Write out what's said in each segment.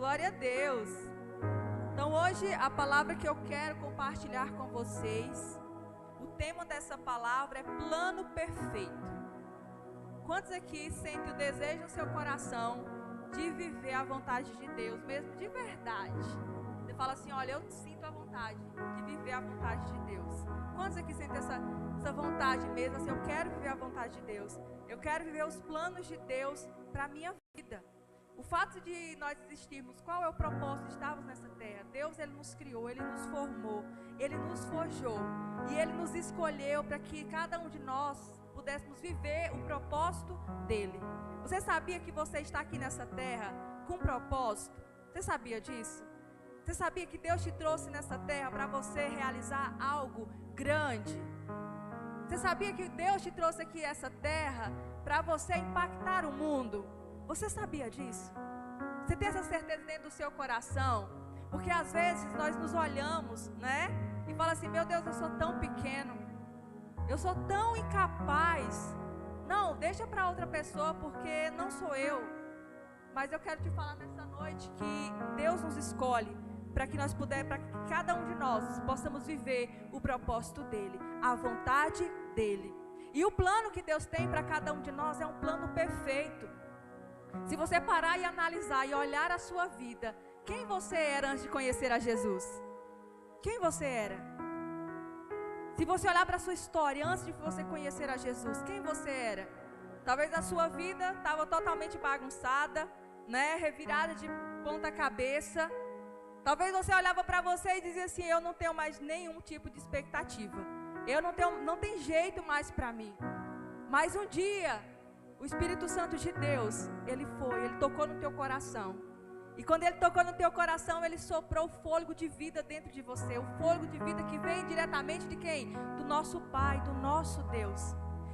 Glória a Deus. Então hoje a palavra que eu quero compartilhar com vocês, o tema dessa palavra é plano perfeito. Quantos aqui sentem o desejo no seu coração de viver a vontade de Deus, mesmo de verdade? Você fala assim, olha, eu sinto a vontade de viver a vontade de Deus. Quantos aqui sentem essa vontade mesmo, assim, eu quero viver a vontade de Deus. Eu quero viver os planos de Deus para a minha vida. O fato de nós existirmos, qual é o propósito de estarmos nessa terra? Deus, Ele nos criou, Ele nos formou, Ele nos forjou. E Ele nos escolheu para que cada um de nós pudéssemos viver o propósito dEle. Você sabia que você está aqui nessa terra com um propósito? Você sabia disso? Você sabia que Deus te trouxe nessa terra para você realizar algo grande? Você sabia que Deus te trouxe aqui essa terra para você impactar o mundo? Você sabia disso? Você tem essa certeza dentro do seu coração? Porque às vezes nós nos olhamos, né? E fala assim, meu Deus, eu sou tão pequeno. Eu sou tão incapaz. Não, deixa para outra pessoa porque não sou eu. Mas eu quero te falar nessa noite que Deus nos escolhe para que nós pudermos, para que cada um de nós possamos viver o propósito dEle, a vontade dEle. E o plano que Deus tem para cada um de nós é um plano perfeito. Se você parar e analisar e olhar a sua vida, quem você era antes de conhecer a Jesus? Quem você era? Se você olhar para a sua história antes de você conhecer a Jesus, quem você era? Talvez a sua vida estava totalmente bagunçada, né? Revirada de ponta cabeça. Talvez você olhava para você e dizia assim, eu não tenho mais nenhum tipo de expectativa. Não tem jeito mais para mim. Mas um dia, o Espírito Santo de Deus, Ele tocou no teu coração. E quando Ele tocou no teu coração, Ele soprou o fôlego de vida dentro de você. O fôlego de vida que vem diretamente de quem? Do nosso Pai, do nosso Deus.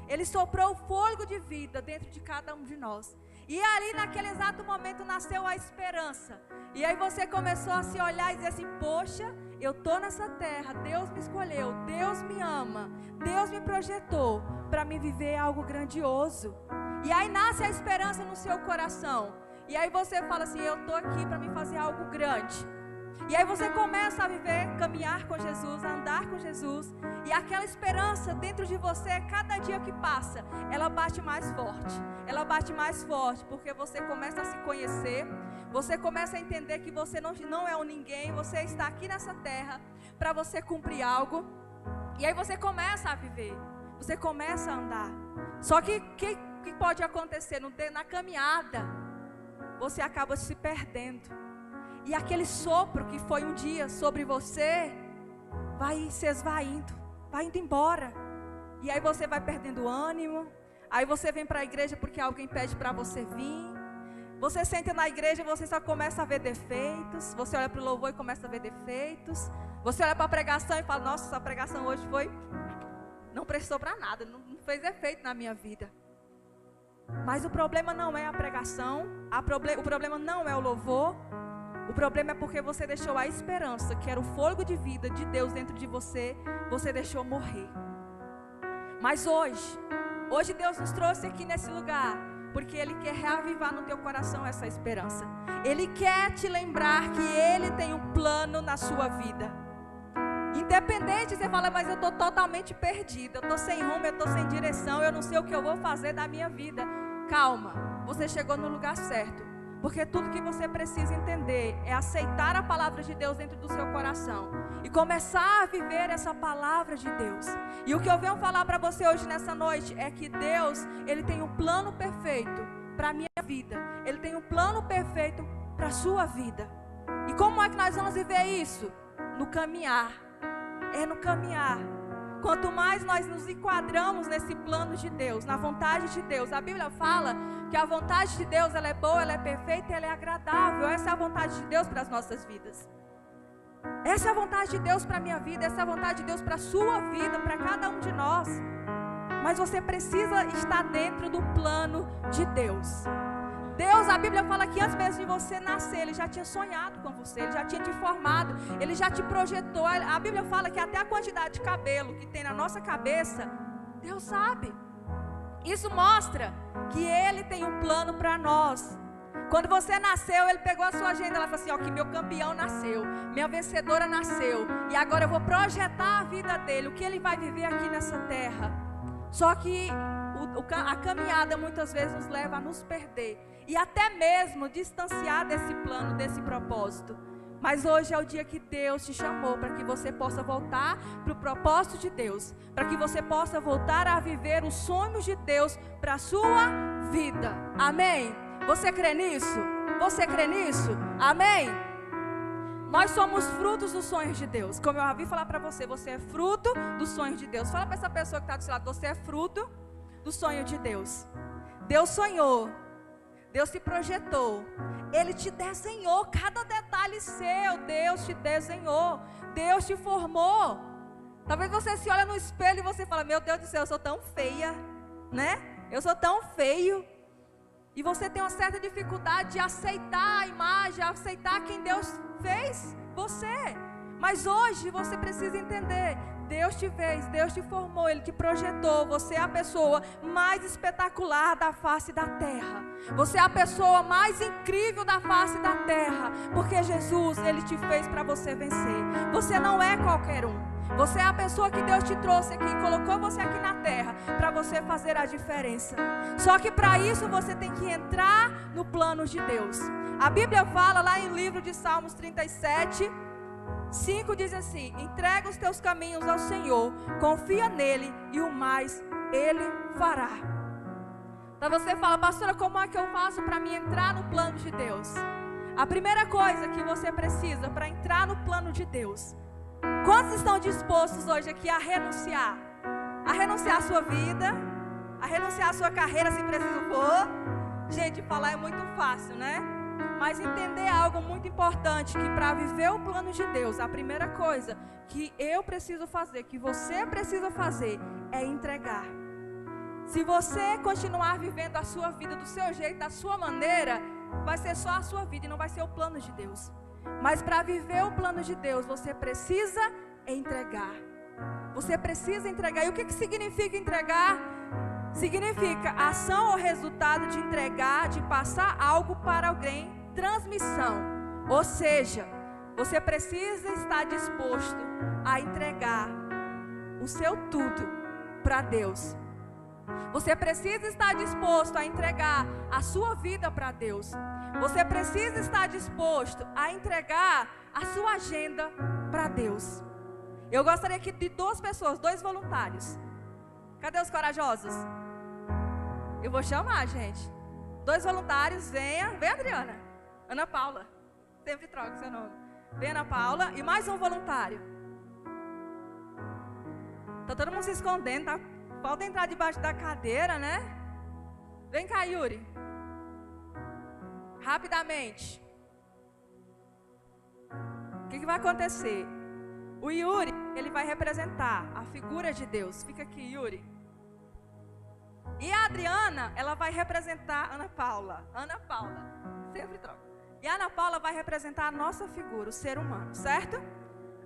Ele soprou o fôlego de vida dentro de cada um de nós. E ali naquele exato momento nasceu a esperança. E aí você começou a se olhar e dizer assim, poxa, eu estou nessa terra, Deus me escolheu, Deus me ama, Deus me projetou para me viver algo grandioso. E aí nasce a esperança no seu coração. E aí você fala assim, eu estou aqui para me fazer algo grande. E aí você começa a viver, caminhar com Jesus, a andar com Jesus. E aquela esperança dentro de você, cada dia que passa, ela bate mais forte. Ela bate mais forte, porque você começa a se conhecer. Você começa a entender que você não é um ninguém. Você está aqui nessa terra para você cumprir algo. E aí você começa a viver. Você começa a andar. Só que o que pode acontecer? Na caminhada, você acaba se perdendo. E aquele sopro que foi um dia sobre você, vai se esvaindo, vai indo embora. E aí você vai perdendo ânimo. Aí você vem para a igreja porque alguém pede para você vir. Você senta na igreja e você só começa a ver defeitos. Você olha para o louvor e começa a ver defeitos. Você olha para a pregação e fala, nossa, essa pregação hoje não prestou para nada, não fez efeito na minha vida. Mas o problema não é a pregação, o problema não é o louvor. O problema é porque você deixou a esperança, que era o fôlego de vida de Deus dentro de você, você deixou morrer. Mas hoje Deus nos trouxe aqui nesse lugar, porque Ele quer reavivar no teu coração essa esperança. Ele quer te lembrar que Ele tem um plano na sua vida. Independente, você fala, mas eu estou totalmente perdida, eu estou sem rumo, eu estou sem direção, eu não sei o que eu vou fazer da minha vida. Calma, você chegou no lugar certo. Porque tudo que você precisa entender é aceitar a palavra de Deus dentro do seu coração e começar a viver essa palavra de Deus. E o que eu venho falar para você hoje nessa noite é que Deus, Ele tem um plano perfeito para a minha vida. Ele tem um plano perfeito para a sua vida. E como é que nós vamos viver isso? No caminhar. É no caminhar. Quanto mais nós nos enquadramos nesse plano de Deus, na vontade de Deus, a Bíblia fala que a vontade de Deus, ela é boa, ela é perfeita e ela é agradável. Essa é a vontade de Deus para as nossas vidas. Essa é a vontade de Deus para a minha vida, essa é a vontade de Deus para a sua vida, para cada um de nós. Mas você precisa estar dentro do plano de Deus. Deus, a Bíblia fala que antes mesmo de você nascer, Ele já tinha sonhado com você, Ele já tinha te formado, Ele já te projetou. A Bíblia fala que até a quantidade de cabelo que tem na nossa cabeça, Deus sabe. Isso mostra que Ele tem um plano para nós. Quando você nasceu, Ele pegou a sua agenda. Ela falou assim, ó, que meu campeão nasceu, minha vencedora nasceu, e agora eu vou projetar a vida dele, o que ele vai viver aqui nessa terra. Só que a caminhada muitas vezes nos leva a nos perder, e até mesmo distanciar desse plano, desse propósito. Mas hoje é o dia que Deus te chamou para que você possa voltar para o propósito de Deus, para que você possa voltar a viver os sonhos de Deus para a sua vida. Amém? Você crê nisso? Você crê nisso? Amém? Nós somos frutos dos sonhos de Deus. Como eu já vi falar para você, você é fruto dos sonhos de Deus. Fala para essa pessoa que está do seu lado, você é fruto do sonho de Deus. Deus sonhou, Deus te projetou, Ele te desenhou, cada detalhe seu, Deus te desenhou, Deus te formou. Talvez você se olha no espelho e você fala, meu Deus do céu, eu sou tão feia, né? Eu sou tão feio. E você tem uma certa dificuldade de aceitar a imagem, aceitar quem Deus fez você. Mas hoje você precisa entender, Deus te fez, Deus te formou, Ele te projetou. Você é a pessoa mais espetacular da face da terra. Você é a pessoa mais incrível da face da terra. Porque Jesus, Ele te fez para você vencer. Você não é qualquer um. Você é a pessoa que Deus te trouxe aqui, colocou você aqui na terra, para você fazer a diferença. Só que para isso você tem que entrar no plano de Deus. A Bíblia fala lá em livro de Salmos 37, 5 diz assim, entrega os teus caminhos ao Senhor, confia nele e o mais Ele fará. Então você fala, pastora, como é que eu faço para me entrar no plano de Deus? A primeira coisa que você precisa para entrar no plano de Deus, quantos estão dispostos hoje aqui a renunciar? A renunciar a sua vida, a renunciar a sua carreira se preciso for. Gente, falar é muito fácil, né? Mas entender algo muito importante, que para viver o plano de Deus, a primeira coisa que eu preciso fazer, que você precisa fazer, é entregar. Se você continuar vivendo a sua vida do seu jeito, da sua maneira, vai ser só a sua vida e não vai ser o plano de Deus. Mas para viver o plano de Deus, você precisa entregar. Você precisa entregar. E o que significa entregar? Significa ação ou resultado de entregar, de passar algo para alguém, transmissão. Ou seja, você precisa estar disposto a entregar o seu tudo para Deus. Você precisa estar disposto a entregar a sua vida para Deus. Você precisa estar disposto a entregar a sua agenda para Deus. Eu gostaria aqui de duas pessoas, dois voluntários. Cadê os corajosos? Eu vou chamar, gente. Dois voluntários, venha. Vem, Adriana. Ana Paula. Sempre troca seu nome. Vem, Ana Paula. E mais um voluntário. Tá todo mundo se escondendo, tá? Falta entrar debaixo da cadeira, né? Vem cá, Yuri. Rapidamente. O que vai acontecer? O Yuri, ele vai representar a figura de Deus. Fica aqui, Yuri. E a Adriana, ela vai representar Ana Paula. Ana Paula. Sempre troca. E a Ana Paula vai representar a nossa figura, o ser humano, certo?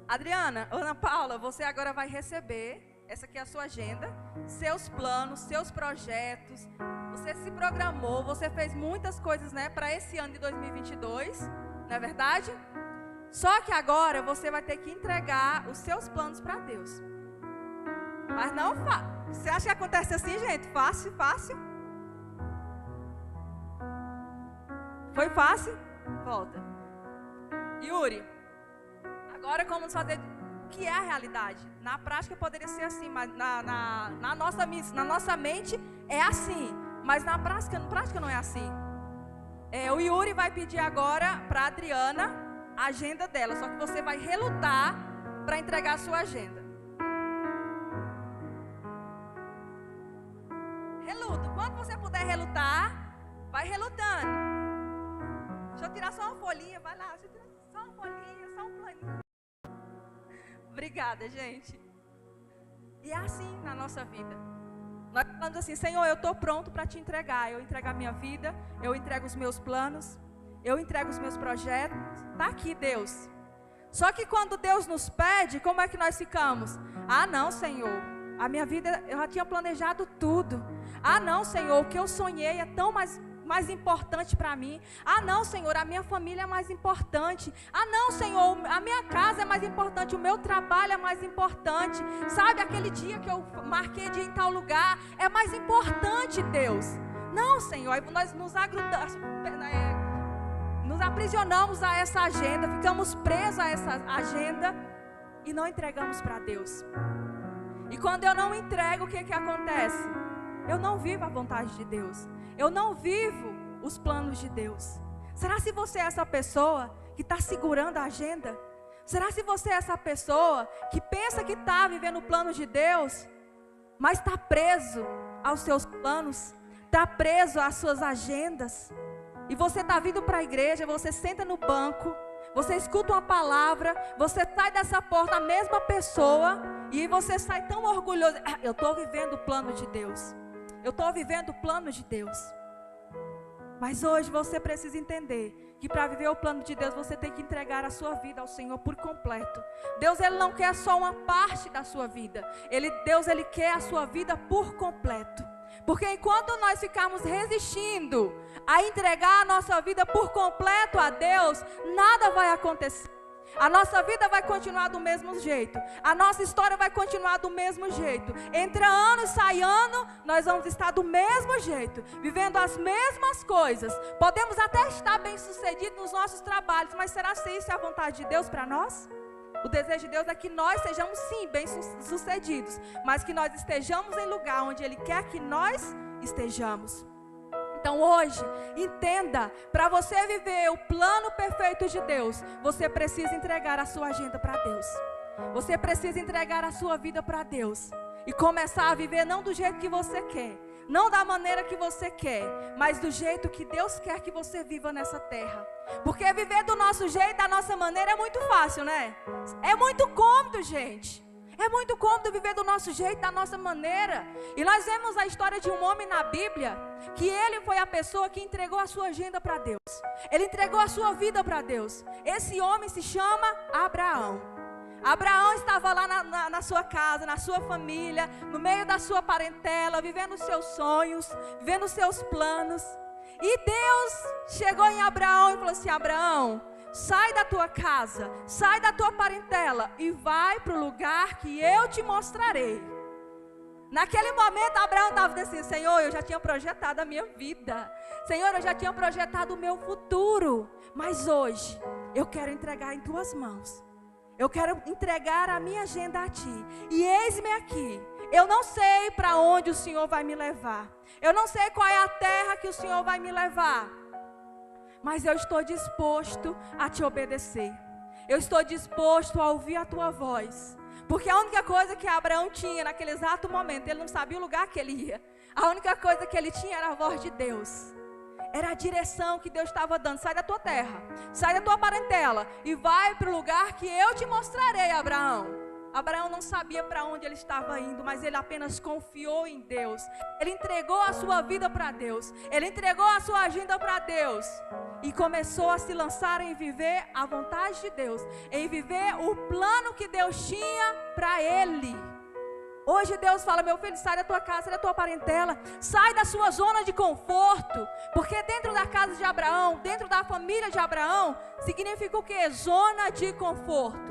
Adriana, Ana Paula, você agora vai receber... Essa aqui é a sua agenda, seus planos, seus projetos. Você se programou, você fez muitas coisas, né, para esse ano de 2022, não é verdade? Só que agora você vai ter que entregar os seus planos para Deus. Mas não fácil. Você acha que acontece assim, gente? Fácil, fácil? Foi fácil? Volta. Yuri, agora como fazer... que é a realidade. Na prática poderia ser assim, mas na nossa mente é assim, mas na prática não é assim. O Yuri vai pedir agora para a Adriana a agenda dela, só que você vai relutar para entregar a sua agenda. Reluta. Quando você puder relutar, vai relutando. Deixa eu tirar só uma folhinha, vai lá, deixa eu tirar só uma folhinha, só um planinho. Obrigada, gente. E é assim na nossa vida. Nós falamos assim, Senhor, eu estou pronto para te entregar. Eu entrego a minha vida, eu entrego os meus planos, eu entrego os meus projetos. Está aqui, Deus. Só que quando Deus nos pede, como é que nós ficamos? Ah, não, Senhor, a minha vida, eu já tinha planejado tudo. Ah, não, Senhor, o que eu sonhei é tão mais importante para mim. Ah não, Senhor, a minha família é mais importante. Ah não, Senhor, a minha casa é mais importante, o meu trabalho é mais importante. Sabe, aquele dia que eu marquei de ir em tal lugar, é mais importante, Deus. Não, Senhor, nós nos aprisionamos a essa agenda, ficamos presos a essa agenda e não entregamos para Deus. E quando eu não entrego, o que acontece? Eu não vivo a vontade de Deus. Eu não vivo os planos de Deus. Será se você é essa pessoa que está segurando a agenda? Será se você é essa pessoa que pensa que está vivendo o plano de Deus, mas está preso aos seus planos, está preso às suas agendas? E você está vindo para a igreja, você senta no banco, você escuta uma palavra, você sai dessa porta a mesma pessoa, e você sai tão orgulhoso. Eu estou vivendo o plano de Deus. Eu estou vivendo o plano de Deus. Mas hoje você precisa entender que para viver o plano de Deus você tem que entregar a sua vida ao Senhor por completo. Deus, Ele não quer só uma parte da sua vida. Deus, Ele quer a sua vida por completo. Porque enquanto nós ficarmos resistindo a entregar a nossa vida por completo a Deus, nada vai acontecer. A nossa vida vai continuar do mesmo jeito. A nossa história vai continuar do mesmo jeito. Entra ano e sai ano, nós vamos estar do mesmo jeito, vivendo as mesmas coisas. Podemos até estar bem sucedidos nos nossos trabalhos, mas será se isso é a vontade de Deus para nós? O desejo de Deus é que nós sejamos sim bem sucedidos, mas que nós estejamos em lugar onde Ele quer que nós estejamos. Então hoje, entenda, para você viver o plano perfeito de Deus, você precisa entregar a sua agenda para Deus. Você precisa entregar a sua vida para Deus. E começar a viver não do jeito que você quer, não da maneira que você quer, mas do jeito que Deus quer que você viva nessa terra. Porque viver do nosso jeito, da nossa maneira é muito fácil, né? É muito cômodo, gente. É muito cômodo viver do nosso jeito, da nossa maneira. E nós vemos a história de um homem na Bíblia, que ele foi a pessoa que entregou a sua agenda para Deus. Ele entregou a sua vida para Deus. Esse homem se chama Abraão. Abraão estava lá na sua casa, na sua família, no meio da sua parentela, vivendo os seus sonhos, vivendo os seus planos. E Deus chegou em Abraão e falou assim: Abraão, sai da tua casa, sai da tua parentela e vai para o lugar que eu te mostrarei. Naquele momento Abraão estava dizendo assim: Senhor, eu já tinha projetado a minha vida, Senhor, eu já tinha projetado o meu futuro, mas hoje eu quero entregar em tuas mãos. Eu quero entregar a minha agenda a ti. E eis-me aqui. Eu não sei para onde o Senhor vai me levar. Eu não sei qual é a terra que o Senhor vai me levar. Mas eu estou disposto a te obedecer. Eu estou disposto a ouvir a tua voz. Porque a única coisa que Abraão tinha naquele exato momento, ele não sabia o lugar que ele ia. A única coisa que ele tinha era a voz de Deus. Era a direção que Deus estava dando. Sai da tua terra, sai da tua parentela e vai para o lugar que eu te mostrarei, Abraão. Abraão não sabia para onde ele estava indo, mas ele apenas confiou em Deus. Ele entregou a sua vida para Deus. Ele entregou a sua agenda para Deus. E começou a se lançar em viver a vontade de Deus, em viver o plano que Deus tinha para ele. Hoje Deus fala: meu filho, sai da tua casa, sai da tua parentela, sai da sua zona de conforto. Porque dentro da casa de Abraão, dentro da família de Abraão, significa o quê? Zona de conforto.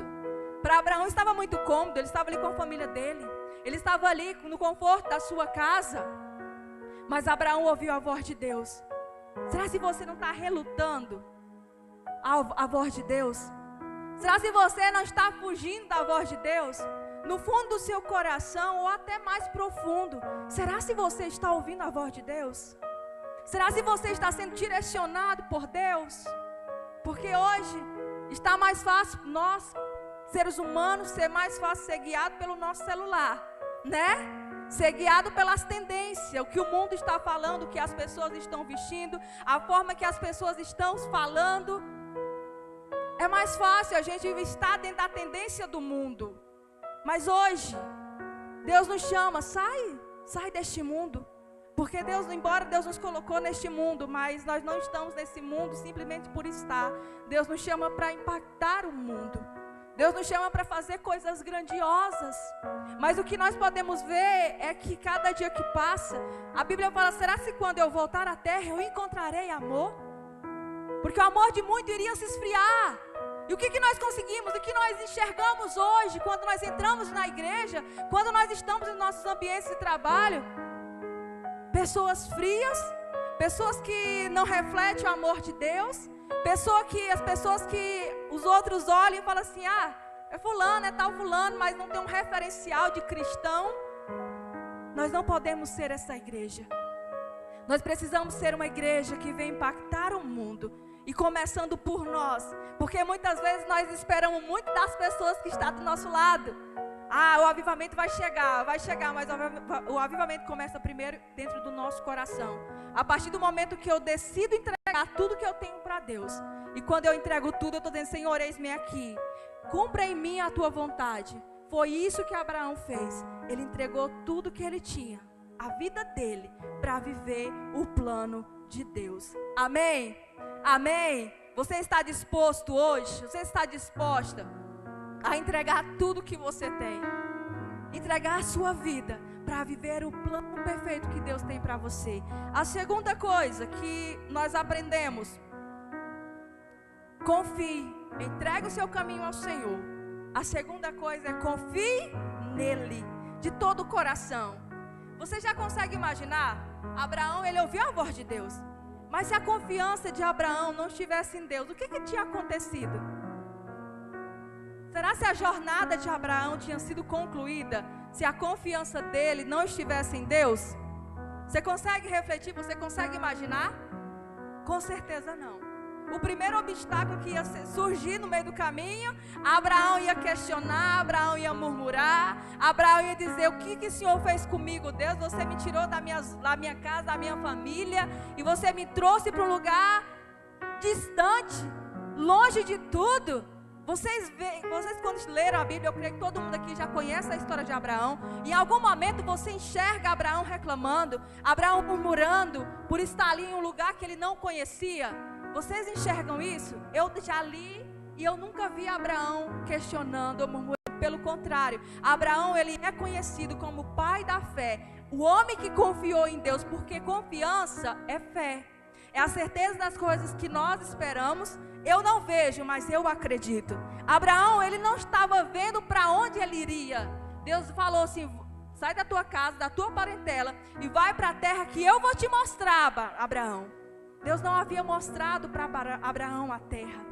Para Abraão estava muito cômodo, ele estava ali com a família dele, ele estava ali no conforto da sua casa. Mas Abraão ouviu a voz de Deus. Será se você não está relutando à voz de Deus? Será se você não está fugindo da voz de Deus? No fundo do seu coração ou até mais profundo, será se você está ouvindo a voz de Deus? Será se você está sendo direcionado por Deus? Porque hoje está mais fácil nós, seres humanos, ser mais fácil ser guiado pelo nosso celular, né? Ser guiado pelas tendências, o que o mundo está falando, o que as pessoas estão vestindo, a forma que as pessoas estão falando. É mais fácil a gente estar dentro da tendência do mundo. Mas hoje, Deus nos chama: sai deste mundo. Porque Deus, embora Deus nos colocou neste mundo, mas nós não estamos nesse mundo simplesmente por estar. Deus nos chama para impactar o mundo. Deus nos chama para fazer coisas grandiosas. Mas o que nós podemos ver é que cada dia que passa, a Bíblia fala, será que quando eu voltar à terra eu encontrarei amor? Porque o amor de muito iria se esfriar. E o que nós conseguimos, o que nós enxergamos hoje, quando nós entramos na igreja, quando nós estamos em nossos ambientes de trabalho? Pessoas frias, pessoas que não refletem o amor de Deus, as pessoas que os outros olham e falam assim, é fulano, é tal fulano, mas não tem um referencial de cristão. Nós não podemos ser essa igreja. Nós precisamos ser uma igreja que vem impactar o mundo. E começando por nós, porque muitas vezes nós esperamos muito das pessoas que estão do nosso lado. O avivamento vai chegar, mas o avivamento começa primeiro dentro do nosso coração. A partir do momento que eu decido entregar tudo que eu tenho para Deus. E quando eu entrego tudo, eu estou dizendo, Senhor, eis-me aqui. Cumpra em mim a tua vontade. Foi isso que Abraão fez. Ele entregou tudo que ele tinha, a vida dele, para viver o plano de Deus. Amém? Amém? Você está disposto hoje? Você está disposta a entregar tudo que você tem? Entregar a sua vida para viver o plano perfeito que Deus tem para você. A segunda coisa que nós aprendemos: confie, entregue o seu caminho ao Senhor. A segunda coisa é confie nele de todo o coração. Você já consegue imaginar? Abraão, ele ouviu a voz de Deus. Mas se a confiança de Abraão não estivesse em Deus, o que tinha acontecido? Será se a jornada de Abraão tinha sido concluída se a confiança dele não estivesse em Deus? Você consegue refletir? Você consegue imaginar? Com certeza não. O primeiro obstáculo que ia surgir no meio do caminho, Abraão ia questionar, Abraão ia murmurar, Abraão ia dizer, o que o Senhor fez comigo, Deus? Você me tirou da minha casa, da minha família, e você me trouxe para um lugar distante, longe de tudo. Vocês quando leram a Bíblia, eu creio que todo mundo aqui já conhece a história de Abraão. Em algum momento você enxerga Abraão reclamando, Abraão murmurando, por estar ali em um lugar que ele não conhecia. Vocês enxergam isso? Eu já li e eu nunca vi Abraão questionando ou murmurando. Pelo contrário, Abraão, ele é conhecido como o pai da fé, o homem que confiou em Deus, porque confiança é fé, é a certeza das coisas que nós esperamos. Eu não vejo, mas eu acredito. Abraão, ele não estava vendo para onde ele iria. Deus falou assim, sai da tua casa, da tua parentela e vai para a terra que eu vou te mostrar, Abraão. Deus não havia mostrado para Abraão a terra.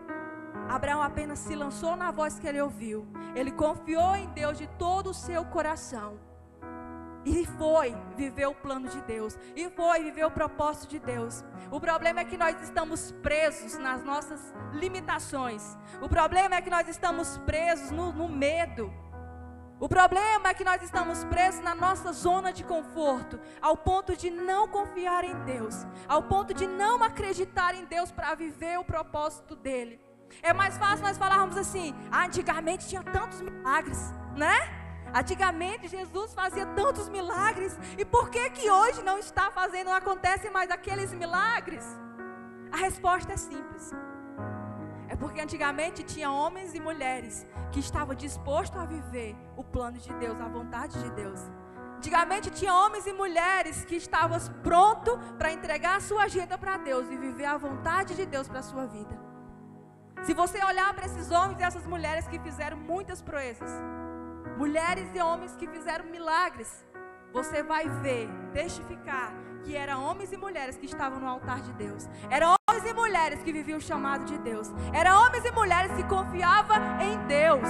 Abraão apenas se lançou na voz que ele ouviu. Ele confiou em Deus de todo o seu coração. E foi viver o plano de Deus. E foi viver o propósito de Deus. O problema é que nós estamos presos nas nossas limitações. O problema é que nós estamos presos no medo. O problema é que nós estamos presos na nossa zona de conforto, ao ponto de não confiar em Deus, ao ponto de não acreditar em Deus para viver o propósito dele. É mais fácil nós falarmos assim, antigamente tinha tantos milagres, né? Antigamente Jesus fazia tantos milagres, e por que hoje não está fazendo, não acontecem mais aqueles milagres? A resposta é simples. É porque antigamente tinha homens e mulheres que estavam dispostos a viver o plano de Deus, a vontade de Deus. Antigamente tinha homens e mulheres que estavam prontos para entregar a sua agenda para Deus e viver a vontade de Deus para a sua vida. Se você olhar para esses homens e essas mulheres que fizeram muitas proezas, mulheres e homens que fizeram milagres, você vai ver, testificar que eram homens e mulheres que estavam no altar de Deus. Eram homens e mulheres que viviam o chamado de Deus. Eram homens e mulheres que confiavam em Deus.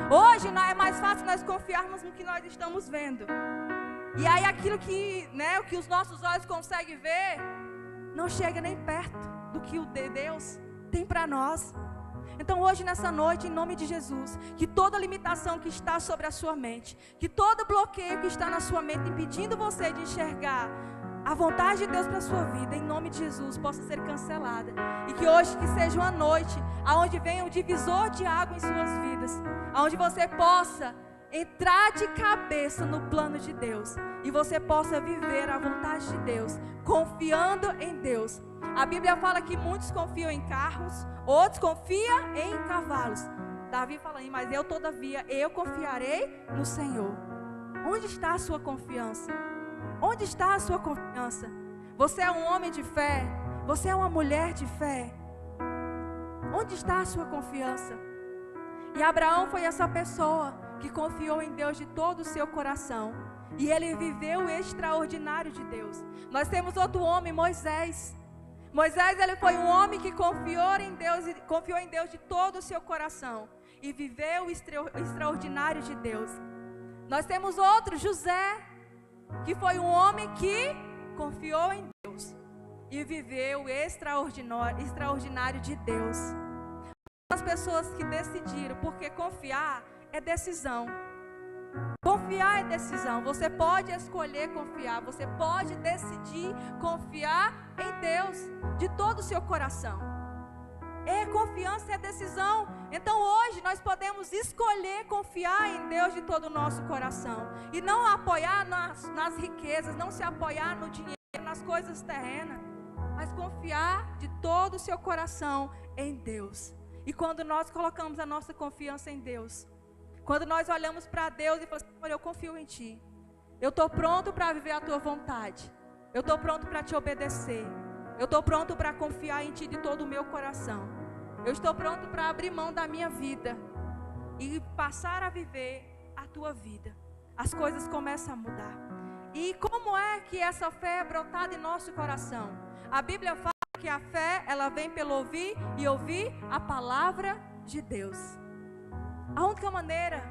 Hoje não é mais fácil nós confiarmos no que nós estamos vendo. E aí aquilo que, o que os nossos olhos conseguem ver, não chega nem perto do que o de Deus tem para nós. Então hoje, nessa noite, em nome de Jesus, que toda limitação que está sobre a sua mente, que todo bloqueio que está na sua mente, impedindo você de enxergar a vontade de Deus para a sua vida, em nome de Jesus, possa ser cancelada. E que hoje que seja uma noite onde venha um divisor de água em suas vidas, onde você possa entrar de cabeça no plano de Deus e você possa viver a vontade de Deus, confiando em Deus. A Bíblia fala que muitos confiam em carros, outros confiam em cavalos. Davi falando, mas eu todavia, eu confiarei no Senhor. Onde está a sua confiança? Onde está a sua confiança? Você é um homem de fé? Você é uma mulher de fé? Onde está a sua confiança? E Abraão foi essa pessoa que confiou em Deus de todo o seu coração. E ele viveu o extraordinário de Deus. Nós temos outro homem, Moisés. Moisés, ele foi um homem que confiou em Deus de todo o seu coração. E viveu o extraordinário de Deus. Nós temos outro, José, que foi um homem que confiou em Deus. E viveu o extraordinário de Deus. As pessoas que decidiram, porque confiar é decisão. Confiar é decisão. Você pode escolher confiar. Você pode decidir confiar em Deus de todo o seu coração. Confiança é decisão. Então hoje nós podemos escolher confiar em Deus de todo o nosso coração. E não apoiar nas riquezas, não se apoiar no dinheiro, nas coisas terrenas, mas confiar de todo o seu coração em Deus. E quando nós colocamos a nossa confiança em Deus, quando nós olhamos para Deus e falamos, Senhor, eu confio em Ti. Eu estou pronto para viver a Tua vontade. Eu estou pronto para Te obedecer. Eu estou pronto para confiar em Ti de todo o meu coração. Eu estou pronto para abrir mão da minha vida e passar a viver a Tua vida. As coisas começam a mudar. E como é que essa fé é brotada em nosso coração? A Bíblia fala que a fé, ela vem pelo ouvir e ouvir a palavra de Deus. A única maneira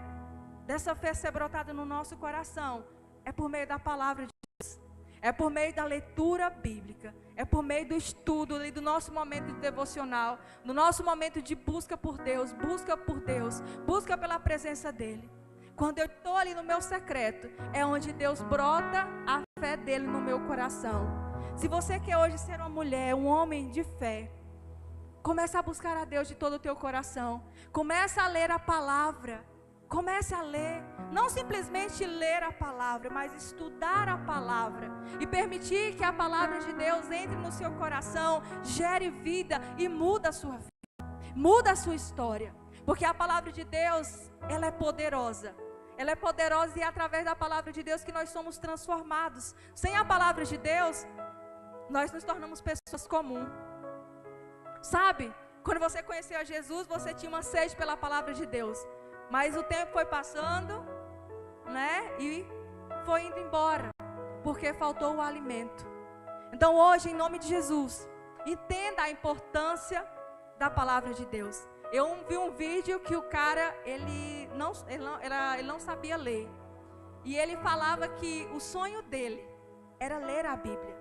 dessa fé ser brotada no nosso coração é por meio da palavra de Deus. É por meio da leitura bíblica. É por meio do estudo e do nosso momento de devocional. No nosso momento de busca por Deus. Busca por Deus. Busca pela presença dEle. Quando eu estou ali no meu secreto, é onde Deus brota a fé dEle no meu coração. Se você quer hoje ser uma mulher, um homem de fé, comece a buscar a Deus de todo o teu coração. Comece a ler a palavra. Comece a ler. Não simplesmente ler a palavra, mas estudar a palavra. E permitir que a palavra de Deus entre no seu coração, gere vida e muda a sua vida. Muda a sua história. Porque a palavra de Deus, ela é poderosa. Ela é poderosa e é através da palavra de Deus que nós somos transformados. Sem a palavra de Deus, nós nos tornamos pessoas comuns. Sabe, quando você conheceu a Jesus, você tinha uma sede pela palavra de Deus. Mas o tempo foi passando, né? E foi indo embora, porque faltou o alimento. Então hoje, em nome de Jesus, entenda a importância da palavra de Deus. Eu vi um vídeo que o cara, ele não sabia ler. E ele falava que o sonho dele era ler a Bíblia.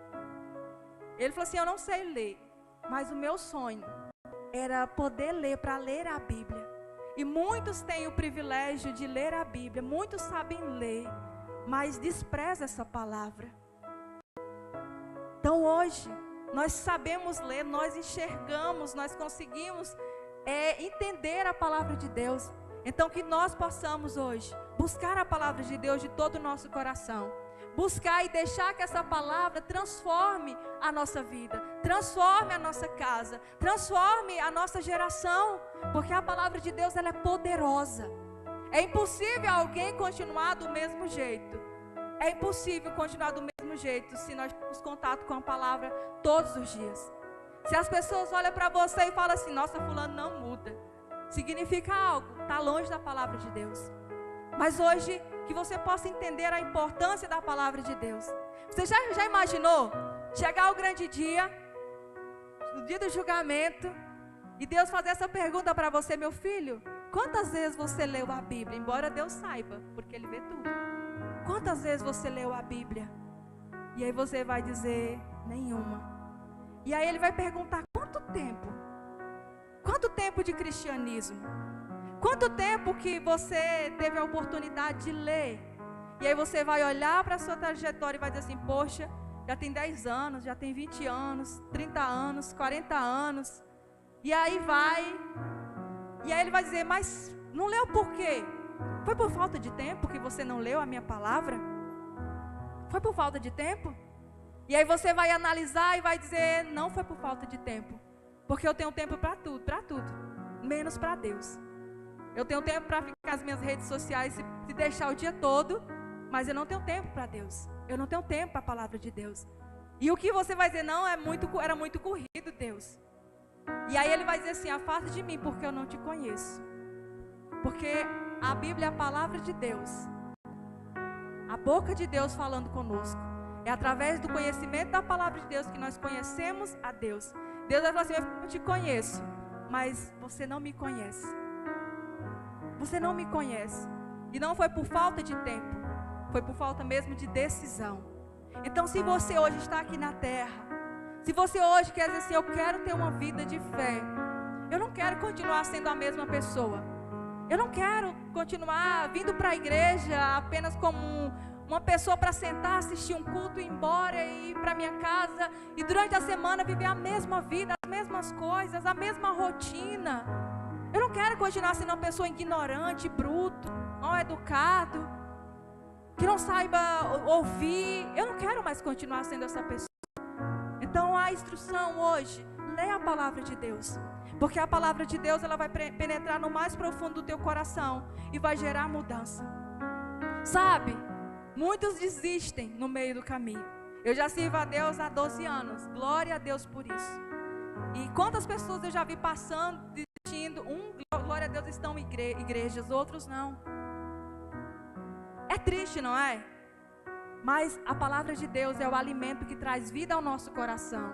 Ele falou assim, eu não sei ler, mas o meu sonho era poder ler, para ler a Bíblia. E muitos têm o privilégio de ler a Bíblia, muitos sabem ler, mas desprezam essa palavra. Então hoje, nós sabemos ler, nós enxergamos, nós conseguimos entender a palavra de Deus. Então que nós possamos hoje buscar a palavra de Deus de todo o nosso coração. Buscar e deixar que essa palavra transforme a nossa vida, transforme a nossa casa, transforme a nossa geração, porque a palavra de Deus, ela é poderosa. É impossível alguém continuar do mesmo jeito. É impossível continuar do mesmo jeito se nós temos contato com a palavra todos os dias. Se as pessoas olham para você e falam assim, nossa, fulano não muda, significa algo, está longe da palavra de Deus. Mas hoje, que você possa entender a importância da palavra de Deus. Você já imaginou chegar o grande dia, no dia do julgamento, e Deus fazer essa pergunta para você, meu filho, quantas vezes você leu a Bíblia? Embora Deus saiba, porque Ele vê tudo. Quantas vezes você leu a Bíblia? E aí você vai dizer, nenhuma. E aí Ele vai perguntar, quanto tempo? Quanto tempo de cristianismo? Quanto tempo que você teve a oportunidade de ler? E aí você vai olhar para a sua trajetória e vai dizer assim, poxa, já tem 10 anos, já tem 20 anos, 30 anos, 40 anos. E aí ele vai dizer, mas não leu por quê? Foi por falta de tempo que você não leu a minha palavra? Foi por falta de tempo? E aí você vai analisar e vai dizer, não foi por falta de tempo. Porque eu tenho tempo para tudo, menos para Deus. Eu tenho tempo para ficar nas minhas redes sociais e deixar o dia todo, mas eu não tenho tempo para Deus. Eu não tenho tempo para a palavra de Deus. E o que você vai dizer? Não, era muito corrido, Deus. E aí ele vai dizer assim: afasta de mim, porque eu não te conheço. Porque a Bíblia é a palavra de Deus, a boca de Deus falando conosco. É através do conhecimento da palavra de Deus que nós conhecemos a Deus. Deus vai falar assim: eu te conheço, mas você não me conhece. Você não me conhece. E não foi por falta de tempo, foi por falta mesmo de decisão. Então, se você hoje está aqui na terra, se você hoje quer dizer assim: eu quero ter uma vida de fé, eu não quero continuar sendo a mesma pessoa, eu não quero continuar vindo para a igreja apenas como uma pessoa para sentar, assistir um culto, ir embora e ir para minha casa e durante a semana viver a mesma vida, as mesmas coisas, a mesma rotina. Eu não quero continuar sendo uma pessoa ignorante, bruto, mal educado, que não saiba ouvir. Eu não quero mais continuar sendo essa pessoa. Então a instrução hoje: leia a palavra de Deus, porque a palavra de Deus ela vai penetrar no mais profundo do teu coração e vai gerar mudança. Sabe, muitos desistem no meio do caminho. Eu já sirvo a Deus há 12 anos, glória a Deus por isso. E quantas pessoas eu já vi passando, desistindo. Glória a Deus, estão em igrejas, outros não. É triste, não é? Mas a palavra de Deus é o alimento que traz vida ao nosso coração.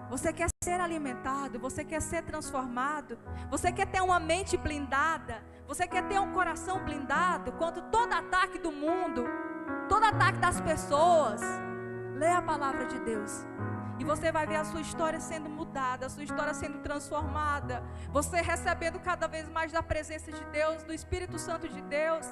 Você quer ser alimentado, você quer ser transformado, você quer ter uma mente blindada, você quer ter um coração blindado contra todo ataque do mundo, todo ataque das pessoas. Leia a palavra de Deus e você vai ver a sua história sendo mudada, a sua história sendo transformada, você recebendo cada vez mais da presença de Deus, do Espírito Santo de Deus.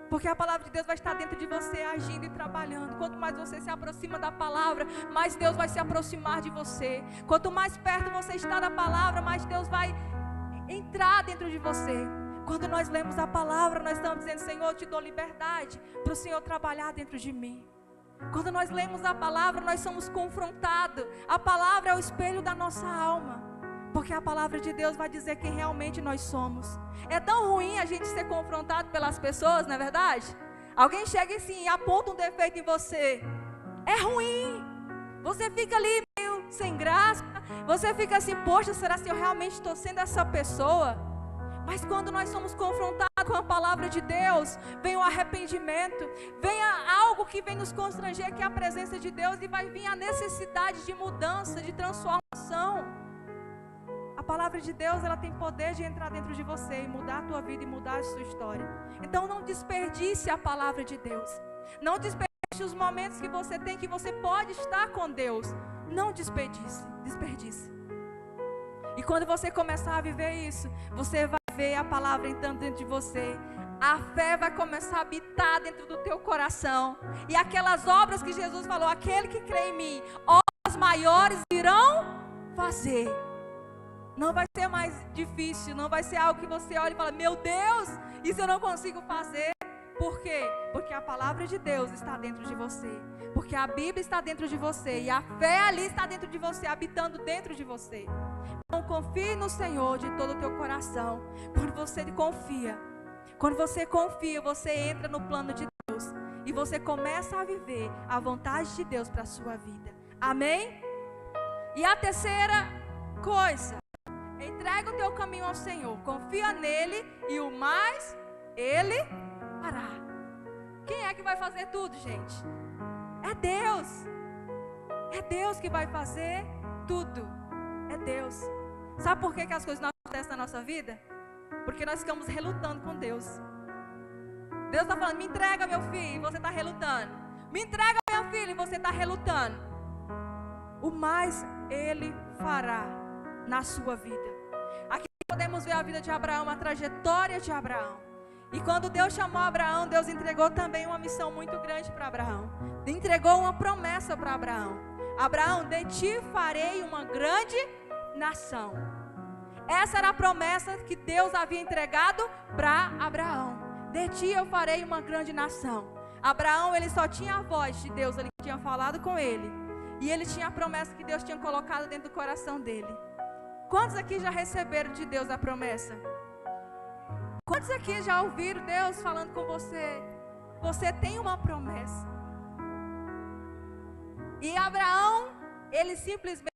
Porque a palavra de Deus vai estar dentro de você, agindo e trabalhando. Quanto mais você se aproxima da palavra, mais Deus vai se aproximar de você. Quanto mais perto você está da palavra, mais Deus vai entrar dentro de você. Quando nós lemos a palavra, nós estamos dizendo: Senhor, eu te dou liberdade para o Senhor trabalhar dentro de mim. Quando nós lemos a palavra, nós somos confrontados. A palavra é o espelho da nossa alma, porque a palavra de Deus vai dizer quem realmente nós somos. É tão ruim a gente ser confrontado pelas pessoas, não é verdade? Alguém chega assim e aponta um defeito em você. É ruim. Você fica ali meio sem graça. Você fica assim: poxa, será que eu realmente estou sendo essa pessoa? Mas quando nós somos confrontados com a palavra de Deus, vem o arrependimento, vem algo que vem nos constranger, que é a presença de Deus, e vai vir a necessidade de mudança, de transformação. A palavra de Deus, ela tem poder de entrar dentro de você e mudar a tua vida e mudar a sua história. Então não desperdice a palavra de Deus. Não desperdice os momentos que você tem, que você pode estar com Deus. Não desperdice. E quando você começar a viver isso, você vai ver a palavra entrando dentro de você. A fé vai começar a habitar dentro do teu coração. E aquelas obras que Jesus falou: aquele que crê em mim, obras maiores irão fazer. Não vai ser mais difícil, não vai ser algo que você olha e fala: meu Deus, isso eu não consigo fazer. Por quê? Porque a palavra de Deus está dentro de você. Porque a Bíblia está dentro de você. E a fé ali está dentro de você, habitando dentro de você. Então confie no Senhor de todo o teu coração. Quando você confia, você entra no plano de Deus. E você começa a viver a vontade de Deus para a sua vida. Amém? E a terceira coisa: entrega o teu caminho ao Senhor, confia nele e o mais Ele fará. Quem é que vai fazer tudo, gente? É Deus. É Deus que vai fazer tudo. É Deus. Sabe por que as coisas não acontecem na nossa vida? Porque nós ficamos relutando com Deus. Deus está falando: me entrega, meu filho, e você está relutando. Me entrega, meu filho, e você está relutando. O mais Ele fará na sua vida. Aqui podemos ver a vida de Abraão, a trajetória de Abraão. E quando Deus chamou Abraão, Deus entregou também uma missão muito grande para Abraão. Entregou uma promessa para Abraão: Abraão, de ti farei uma grande nação. Essa era a promessa que Deus havia entregado para Abraão: de ti eu farei uma grande nação. Abraão, ele só tinha a voz de Deus, ele tinha falado com ele, e ele tinha a promessa que Deus tinha colocado dentro do coração dele. Quantos aqui já receberam de Deus a promessa? Quantos Quantos aqui já ouviram Deus falando com você? Você tem uma promessa. E Abraão, ele simplesmente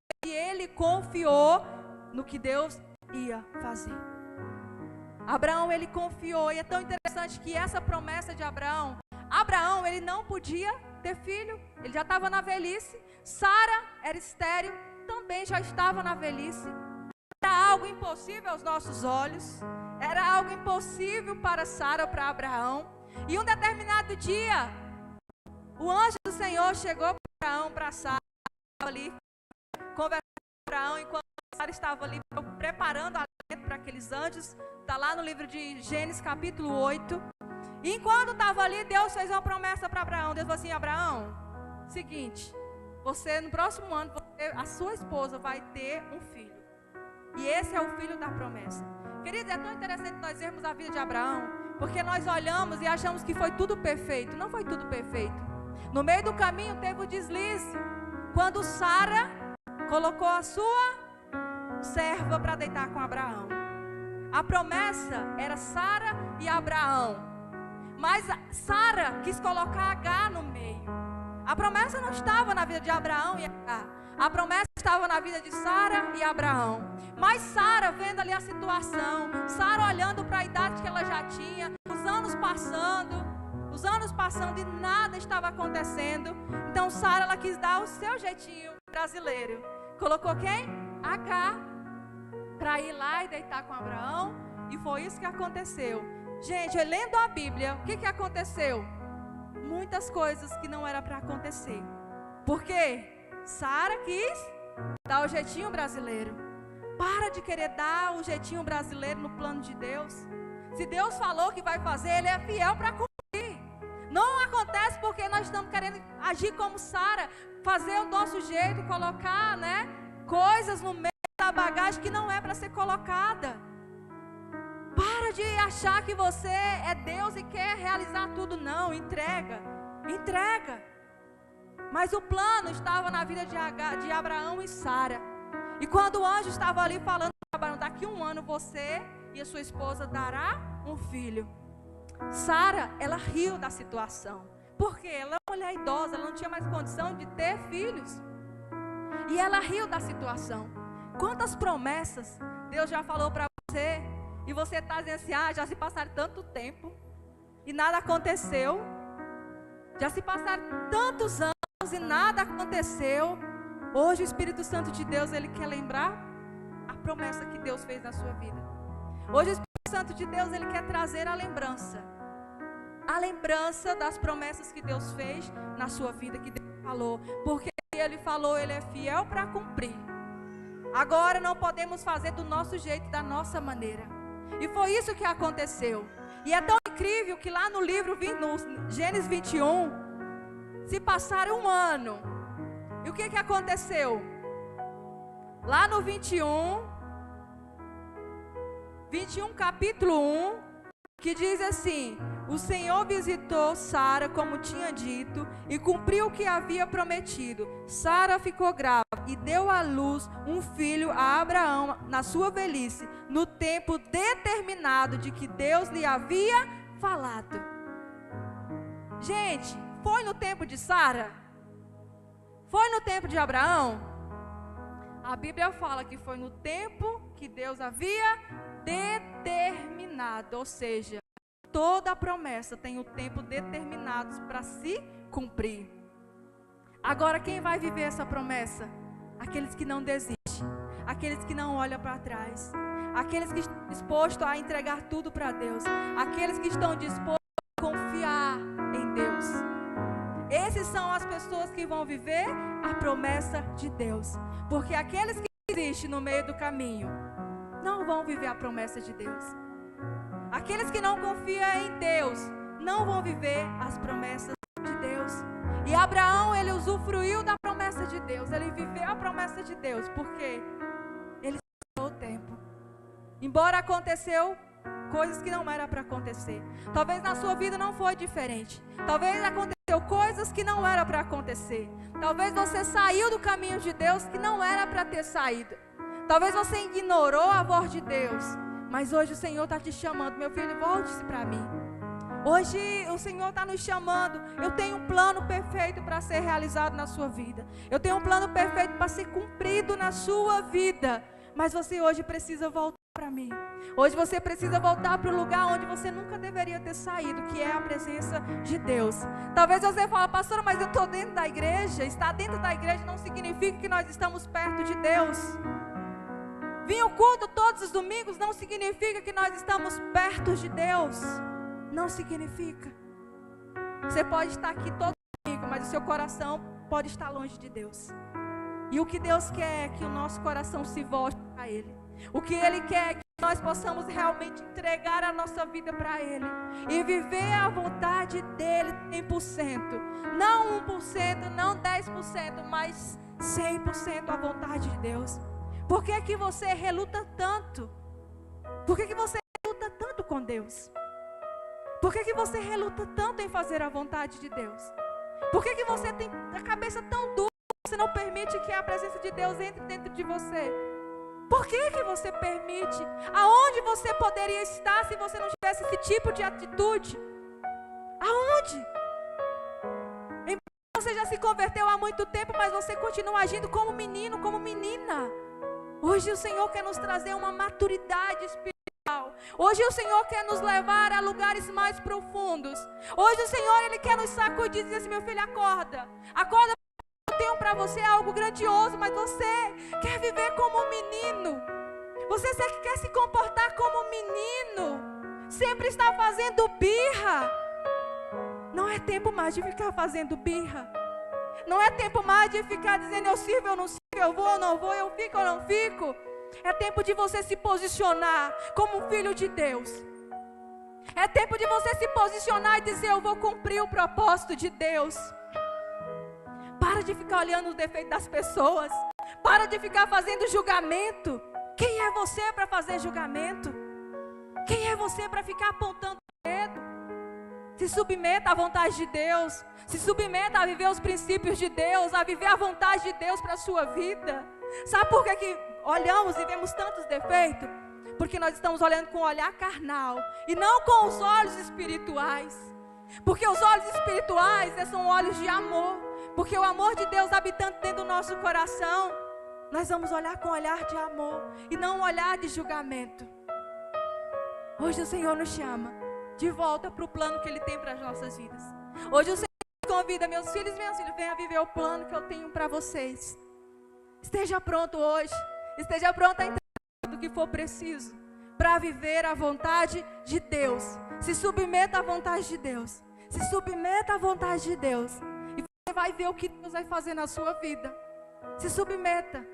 confiou no que Deus ia fazer. Abraão, ele confiou. E é tão interessante que essa promessa de Abraão, ele não podia ter filho. Ele já estava na velhice. Sara era estéril, também já estava na velhice. Era algo impossível aos nossos olhos. Era algo impossível para Sara ou para Abraão. E um determinado dia, o anjo do Senhor chegou para Abraão, para Sara, ali, conversando com Abraão, enquanto Sara estava ali preparando a alimento para aqueles anjos. Está lá no livro de Gênesis, capítulo 8. E enquanto estava ali, Deus fez uma promessa para Abraão. Deus falou assim: Abraão, seguinte, você no próximo ano, a sua esposa vai ter um filho. E esse é o filho da promessa. Queridos, é tão interessante nós vermos a vida de Abraão, porque nós olhamos e achamos que foi tudo perfeito. Não foi tudo perfeito. No meio do caminho teve o deslize, quando Sara colocou a sua serva para deitar com Abraão. A promessa era Sara e Abraão, mas Sara quis colocar Agar no meio. A promessa não estava na vida de Abraão e Agar. A promessa estava na vida de Sara e Abraão. Mas Sara, vendo ali a situação, Sara olhando para a idade que ela já tinha, os anos passando e nada estava acontecendo. Então Sara, ela quis dar o seu jeitinho brasileiro. Colocou quem? Agar, para ir lá e deitar com Abraão. E foi isso que aconteceu. Gente, lendo a Bíblia, o que aconteceu? Muitas coisas que não era para acontecer. Por quê? Sara quis dar o jeitinho brasileiro. Para de querer dar o jeitinho brasileiro no plano de Deus. Se Deus falou que vai fazer, Ele é fiel para cumprir. Não acontece porque nós estamos querendo agir como Sara, fazer o nosso jeito, colocar, coisas no meio da bagagem que não é para ser colocada. Para de achar que você é Deus e quer realizar tudo. Não, entrega. Mas o plano estava na vida de Abraão e Sara. E quando o anjo estava ali falando para Abraão: daqui a um ano você e a sua esposa dará um filho. Sara, ela riu da situação. Por quê? Ela é uma mulher idosa, ela não tinha mais condição de ter filhos. E ela riu da situação. Quantas promessas Deus já falou para você, e você está dizendo assim: já se passaram tanto tempo e nada aconteceu. Já se passaram tantos anos e nada aconteceu. Hoje o Espírito Santo de Deus, Ele quer lembrar a promessa que Deus fez na sua vida. Hoje o Espírito Santo de Deus, Ele quer trazer a lembrança das promessas que Deus fez na sua vida, que Deus falou. Porque Ele falou, Ele é fiel para cumprir. Agora não podemos fazer do nosso jeito, da nossa maneira. E foi isso que aconteceu. E é tão incrível que lá no livro, no Gênesis 21, se passaram um ano. E o que aconteceu? Lá no 21 capítulo 1, que diz assim: o Senhor visitou Sara como tinha dito e cumpriu o que havia prometido. Sara ficou grávida e deu à luz um filho a Abraão na sua velhice, no tempo determinado de que Deus lhe havia falado. Gente, foi no tempo de Sara? Foi no tempo de Abraão? A Bíblia fala que foi no tempo que Deus havia determinado. Ou seja, toda a promessa tem o tempo determinado para se cumprir. Agora, quem vai viver essa promessa? Aqueles que não desistem, aqueles que não olham para trás, aqueles que estão dispostos a entregar tudo para Deus, aqueles que estão dispostos a confiar em Deus. Esses são as pessoas que vão viver a promessa de Deus. Porque aqueles que desistem no meio do caminho não vão viver a promessa de Deus. Aqueles que não confiam em Deus não vão viver as promessas de Deus. E Abraão, ele usufruiu da promessa de Deus. Ele viveu a promessa de Deus. Porque ele esperou o tempo. Embora aconteceu coisas que não eram para acontecer. Talvez na sua vida não foi diferente. Talvez aconteceu coisas que não eram para acontecer. Talvez você saiu do caminho de Deus que não era para ter saído. Talvez você ignorou a voz de Deus. Mas hoje o Senhor está te chamando, meu filho, volte-se para mim. Hoje o Senhor está nos chamando. Eu tenho um plano perfeito para ser realizado na sua vida. Eu tenho um plano perfeito para ser cumprido na sua vida. Mas você hoje precisa voltar para mim. Hoje você precisa voltar para o lugar onde você nunca deveria ter saído, que é a presença de Deus. Talvez você fale, pastora, mas eu estou dentro da igreja. Estar dentro da igreja não significa que nós estamos perto de Deus. Vir ao culto todos os domingos não significa que nós estamos perto de Deus. Não significa. Você pode estar aqui todo domingo, mas o seu coração pode estar longe de Deus. E o que Deus quer é que o nosso coração se volte para Ele. O que Ele quer é que nós possamos realmente entregar a nossa vida para Ele. E viver a vontade dEle 100%. Não 1%, não 10%, mas 100% a vontade de Deus. Por que que você reluta tanto? Por que que você reluta tanto com Deus? Por que que você reluta tanto em fazer a vontade de Deus? Por que que você tem a cabeça tão dura que você não permite que a presença de Deus entre dentro de você? Por que que você permite? Aonde você poderia estar se você não tivesse esse tipo de atitude? Aonde? Você já se converteu há muito tempo, mas você continua agindo como menino, como menina. Hoje o Senhor quer nos trazer uma maturidade espiritual. Hoje o Senhor quer nos levar a lugares mais profundos. Hoje o Senhor, Ele quer nos sacudir e dizer assim, meu filho, acorda. Acorda, eu tenho para você algo grandioso, mas você quer viver como um menino. Você quer se comportar como um menino. Sempre está fazendo birra. Não é tempo mais de ficar fazendo birra. Não é tempo mais de ficar dizendo eu sirvo, eu não sirvo, eu vou, eu não vou, eu fico, eu não fico. É tempo de você se posicionar como um filho de Deus. É tempo de você se posicionar e dizer eu vou cumprir o propósito de Deus. Para de ficar olhando os defeitos das pessoas. Para de ficar fazendo julgamento. Quem é você para fazer julgamento? Quem é você para ficar apontando o dedo? Se submeta à vontade de Deus. Se submeta a viver os princípios de Deus, a viver a vontade de Deus para a sua vida. Sabe por que olhamos e vemos tantos defeitos? Porque nós estamos olhando com o olhar carnal e não com os olhos espirituais. Porque os olhos espirituais são olhos de amor. Porque o amor de Deus habitando dentro do nosso coração, nós vamos olhar com um olhar de amor e não um olhar de julgamento. Hoje o Senhor nos chama de volta para o plano que Ele tem para as nossas vidas. Hoje o Senhor nos convida, meus filhos e minhas filhas, venham viver o plano que eu tenho para vocês. Esteja pronto hoje, esteja pronto a entregar tudo o que for preciso para viver a vontade de Deus. Se submeta à vontade de Deus. Se submeta à vontade de Deus. E você vai ver o que Deus vai fazer na sua vida. Se submeta.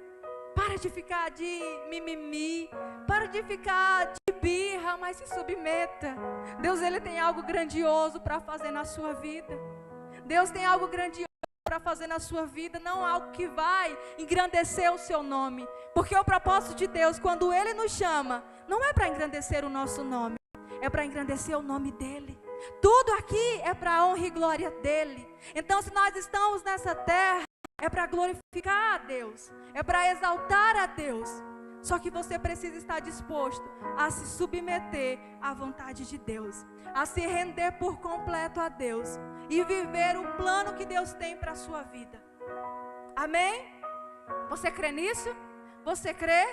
Para de ficar de mimimi. Para de ficar de birra, mas se submeta. Deus, Ele tem algo grandioso para fazer na sua vida. Deus tem algo grandioso para fazer na sua vida, não algo que vai engrandecer o seu nome. Porque o propósito de Deus, quando Ele nos chama, não é para engrandecer o nosso nome, é para engrandecer o nome dEle. Tudo aqui é para a honra e glória dEle. Então, se nós estamos nessa terra, é para glorificar a Deus, é para exaltar a Deus. Só que você precisa estar disposto a se submeter à vontade de Deus, a se render por completo a Deus e viver o plano que Deus tem para a sua vida. Amém? Você crê nisso? Você crê?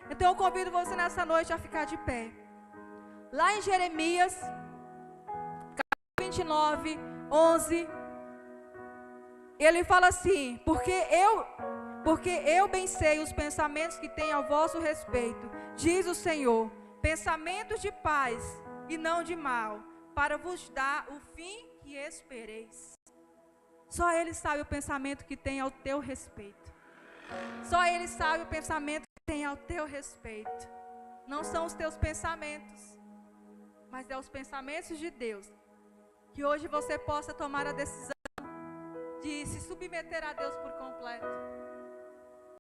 Então eu convido você nessa noite a ficar de pé. Lá em Jeremias, capítulo 29, 11, ele fala assim, porque eu bem sei os pensamentos que tenho ao vosso respeito, diz o Senhor, pensamentos de paz e não de mal, para vos dar o fim que espereis. Só Ele sabe o pensamento que tem ao teu respeito. Só Ele sabe o pensamento que tem ao teu respeito. Não são os teus pensamentos, mas é os pensamentos de Deus. Que hoje você possa tomar a decisão de se submeter a Deus por completo.